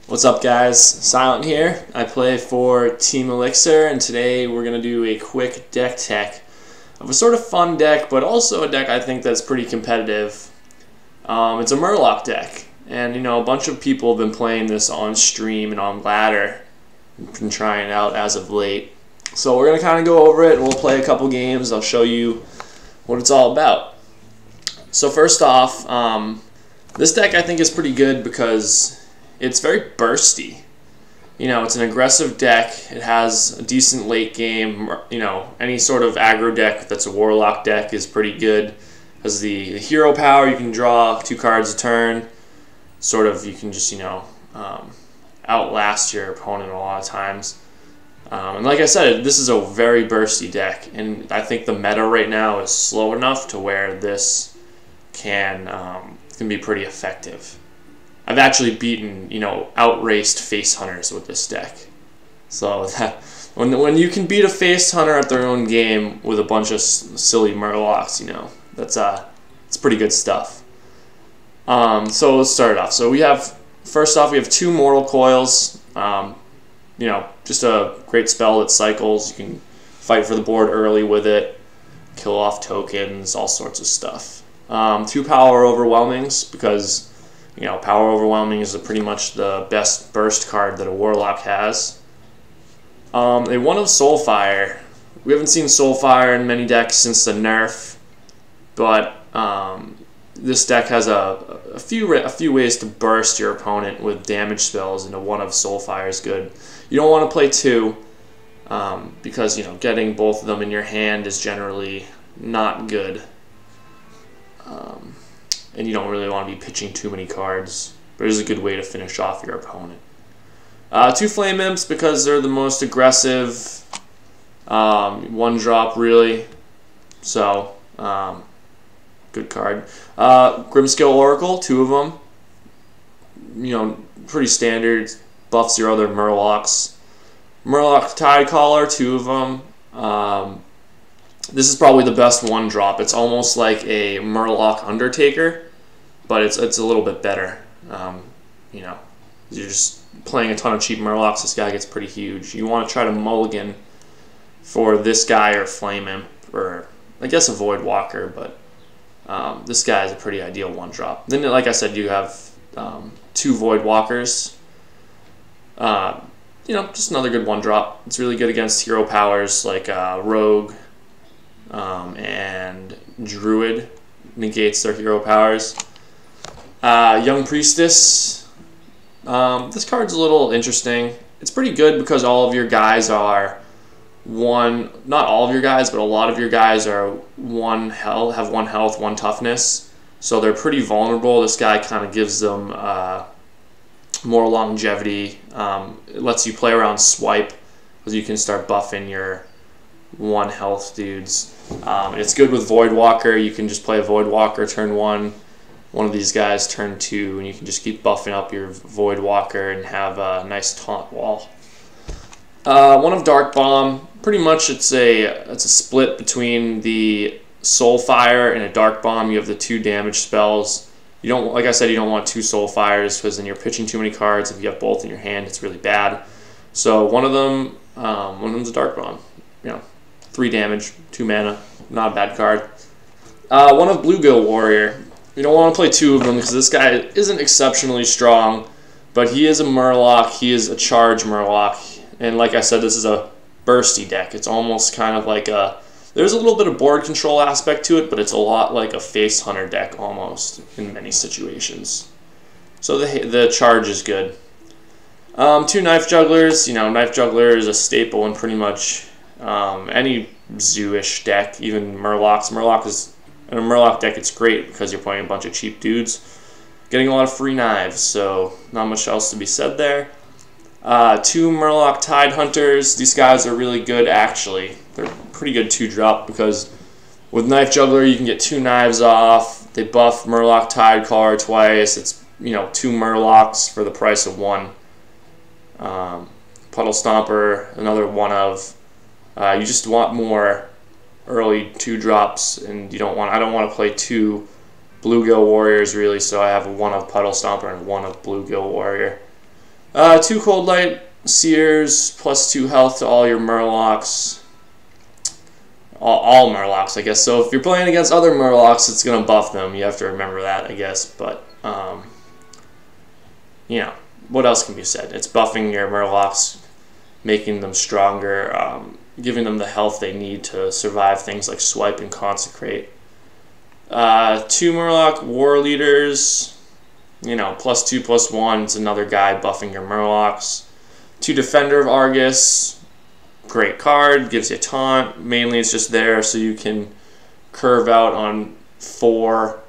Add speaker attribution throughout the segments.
Speaker 1: What's up, guys? Silent here. I play for Team Elixir, and today we're going to do a quick deck tech of a sort of fun deck, but also a deck I think that's pretty competitive. It's a Murloc deck, and a bunch of people have been playing this on stream and on ladder. Been trying it out as of late. So we're going to kind of go over it, and we'll play a couple games. I'll show you what it's all about. So first off, this deck I think is pretty good because it's very bursty. It's an aggressive deck. It has a decent late game. Any sort of aggro deck that's a Warlock deck is pretty good. Has the hero power. You can draw 2 cards a turn. You can just outlast your opponent a lot of times. And like I said, this is a very bursty deck, and I think the meta right now is slow enough to where this can be pretty effective. I've actually beaten, outraced face hunters with this deck. So when you can beat a face hunter at their own game with a bunch of silly Murlocs, it's pretty good stuff. So let's start off. So first off we have 2 Mortal Coils. Just a great spell that cycles. You can fight for the board early with it, kill off tokens, all sorts of stuff. 2 Power Overwhelmings, because Power Overwhelming is pretty much the best burst card that a Warlock has. A 1 of Soulfire. We haven't seen Soulfire in many decks since the nerf, but this deck has a few ways to burst your opponent with damage spells, and a 1 of Soulfire is good. You don't want to play 2 because getting both of them in your hand is generally not good. And you don't really want to be pitching too many cards, but it is a good way to finish off your opponent. 2 Flame Imps, because they're the most aggressive 1-drop, really. So, good card. Grimskill Oracle, 2 of them. Pretty standard. Buffs your other Murlocs. Murloc Tidecaller, 2 of them. This is probably the best 1-drop. It's almost like a Murloc Undertaker, but it's a little bit better. You're just playing a ton of cheap Murlocs. This guy gets pretty huge. You want to try to mulligan for this guy or Flame Imp, or I guess a Void Walker, but this guy is a pretty ideal 1-drop. Then, like I said, you have 2 Void Walkers. Just another good 1-drop. It's really good against hero powers like Rogue and Druid. Negates their hero powers. Young Priestess. This card's a little interesting. It's pretty good because all of your guys are not all of your guys, but a lot of your guys are have 1 health, 1 toughness. So they're pretty vulnerable. This guy kind of gives them more longevity. It lets you play around swipe, because you can start buffing your 1 health dudes. It's good with Void Walker. You can just play a Void Walker turn 1, one of these guys turn 2, and you can just keep buffing up your Void Walker and have a nice taunt wall. 1 of Dark Bomb. Pretty much it's a split between the Soulfire and a Dark Bomb. You have the 2 damage spells. Like I said, you don't want 2 Soulfires, because then you're pitching too many cards. If you have both in your hand, it's really bad. So one of them's a Dark Bomb. 3 damage, 2 mana, not a bad card. 1 of Bluegill Warrior. You don't want to play 2 of them because this guy isn't exceptionally strong, but he is a Murloc. He is a charge Murloc, and like I said, this is a bursty deck. It's almost kind of like there's a little bit of board control aspect to it, but it's a lot like a face hunter deck almost in many situations. So the charge is good. 2 Knife Jugglers. Knife Juggler is a staple in pretty much any zoo-ish deck, even Murlocs. In a Murloc deck, it's great because you're playing a bunch of cheap dudes, getting a lot of free knives, so not much else to be said there. 2 Murloc Tide Hunters. These guys are really good, actually. They're pretty good 2-drop, because with Knife Juggler you can get 2 knives off. They buff Murloc Tidecaller twice. It's 2 Murlocs for the price of 1. Puddle Stomper, another 1 of. You just want more early 2-drops, and I don't want to play 2 Bluegill Warriors really, so I have 1 of Puddle Stomper and 1 of Bluegill Warrior. 2 Cold Light Seers, plus 2 health to all your Murlocs. All Murlocs, I guess. So if you're playing against other Murlocs, it's going to buff them. You have to remember that, I guess. But, you know, what else can be said? It's buffing your Murlocs, making them stronger, giving them the health they need to survive things like Swipe and Consecrate. 2 Murloc War Leaders, you know, plus 2, plus 1. It's another guy buffing your Murlocs. 2 Defender of Argus. Great card, gives you a taunt. Mainly it's just there so you can curve out on 4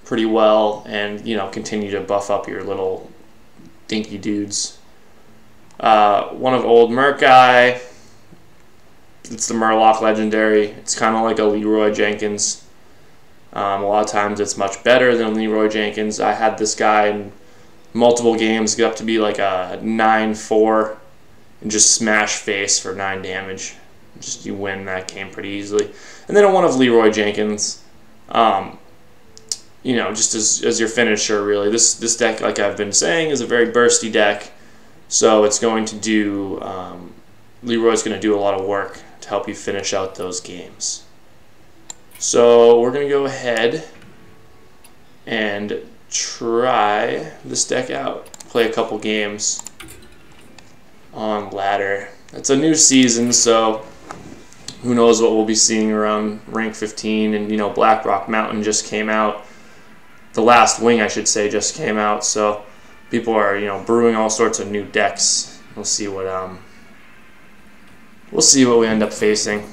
Speaker 1: pretty well and, you know, continue to buff up your little dinky dudes. 1 of Old Merc Guy. It's the Murloc Legendary. It's kind of like a Leroy Jenkins. A lot of times it's much better than Leroy Jenkins. I had this guy in multiple games get up to be like a 9-4. And just smash face for 9 damage. Just you win that game pretty easily. And then 1 of Leroy Jenkins. You know, just as your finisher, really. This deck, like I've been saying, is a very bursty deck. So it's going to do... Leroy's going to do a lot of work to help you finish out those games. So we're going to go ahead and try this deck out. Play a couple games on ladder. It's a new season, so who knows what we'll be seeing around rank 15. And, you know, Black Rock Mountain just came out. The Last Wing, I should say, just came out. So people are, you know, brewing all sorts of new decks. We'll see what we end up facing.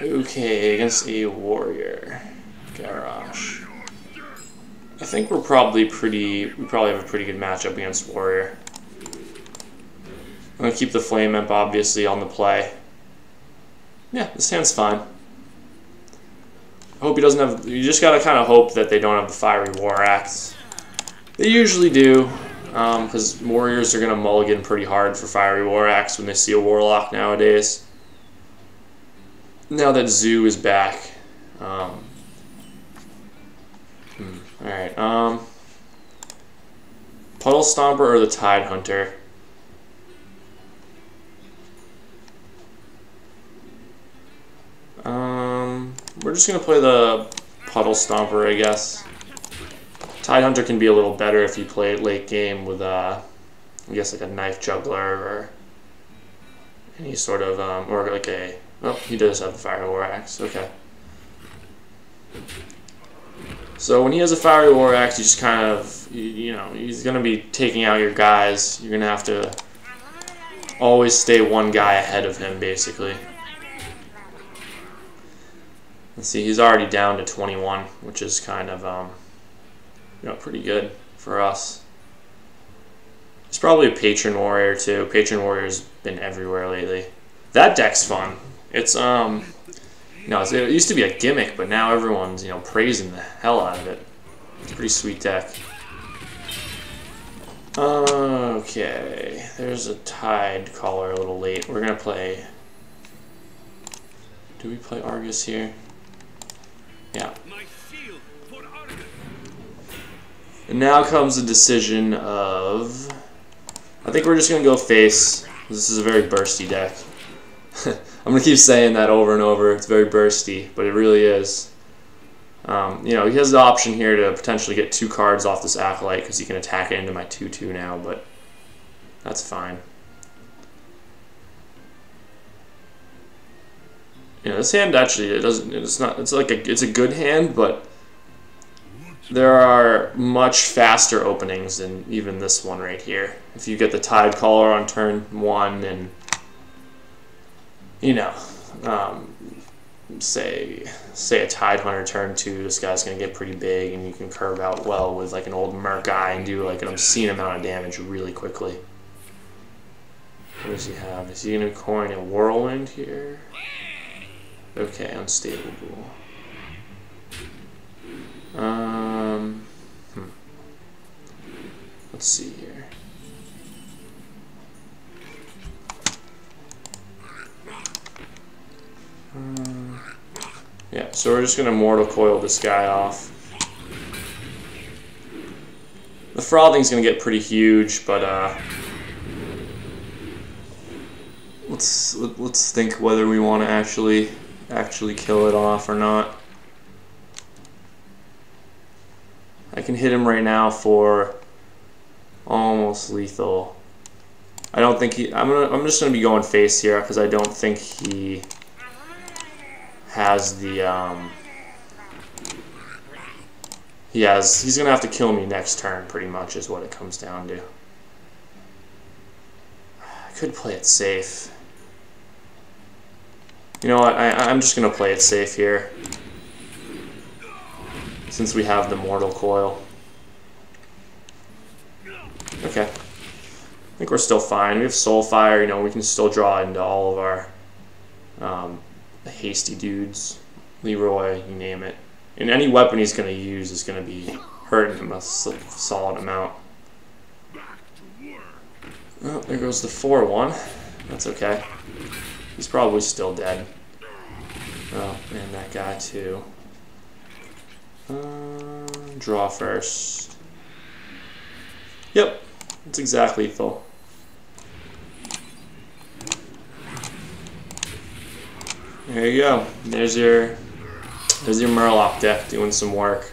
Speaker 1: Okay, against a warrior. Garrosh. I think we probably have a pretty good matchup against Warrior. I'm going to keep the Flame Imp, obviously, on the play. Yeah, this hand's fine. I hope he doesn't have... You just got to kind of hope that they don't have the Fiery War Axe. They usually do, because Warriors are going to mulligan pretty hard for Fiery War Axe when they see a Warlock nowadays. Now that Zoo is back... Alright, Puddle Stomper or the Tide Hunter? We're just going to play the Puddle Stomper, I guess. Tide Hunter can be a little better if you play it late game with, I guess, like a Knife Juggler or any sort of, or like a, oh, he does have the Fire War Axe, okay. So when he has a Fiery War Axe, you just kind of, you know, he's going to be taking out your guys. You're going to have to always stay one guy ahead of him, basically. Let's see, he's already down to 21, which is kind of, you know, pretty good for us. He's probably a Patron Warrior, too. Patron Warrior's been everywhere lately. That deck's fun. It's, no, it used to be a gimmick, but now everyone's, you know, praising the hell out of it. It's a pretty sweet deck. Okay, there's a Tide Caller a little late. We're going to play... Do we play Argus here? Yeah. And now comes the decision of... I think we're just going to go face. This is a very bursty deck. I'm going to keep saying that over and over. It's very bursty, but it really is. You know, he has the option here to potentially get 2 cards off this Acolyte because he can attack it into my 2/2 now, but that's fine. You know, this hand actually, it's a good hand, but there are much faster openings than even this one right here. If you get the Tide Caller on turn 1 and, you know, say a Tide Hunter turn 2, this guy's going to get pretty big, and you can curve out well with like an old Merc Eye and do like an obscene amount of damage really quickly. What does he have? Is he going to coin a Whirlwind here? Okay, Unstable Duel. Let's see here. Yeah, Alright, so we're just going to Mortal Coil this guy off. The frothing's going to get pretty huge, but let's think whether we want to actually kill it off or not. I can hit him right now for almost lethal. I don't think he. I'm just gonna be going face here because I don't think he has the. He's gonna have to kill me next turn. Pretty much is what it comes down to. I could play it safe. You know what? I'm just gonna play it safe here. Since we have the Mortal Coil. Okay. I think we're still fine. We have Soulfire, you know, we can still draw into all of our hasty dudes. Leroy, you name it. And any weapon he's going to use is going to be hurting him a solid amount. Oh, there goes the 4-1. That's okay. He's probably still dead. Oh, and that guy too. Draw first. Yep, it's exactly lethal. There you go. There's your Murloc deck doing some work.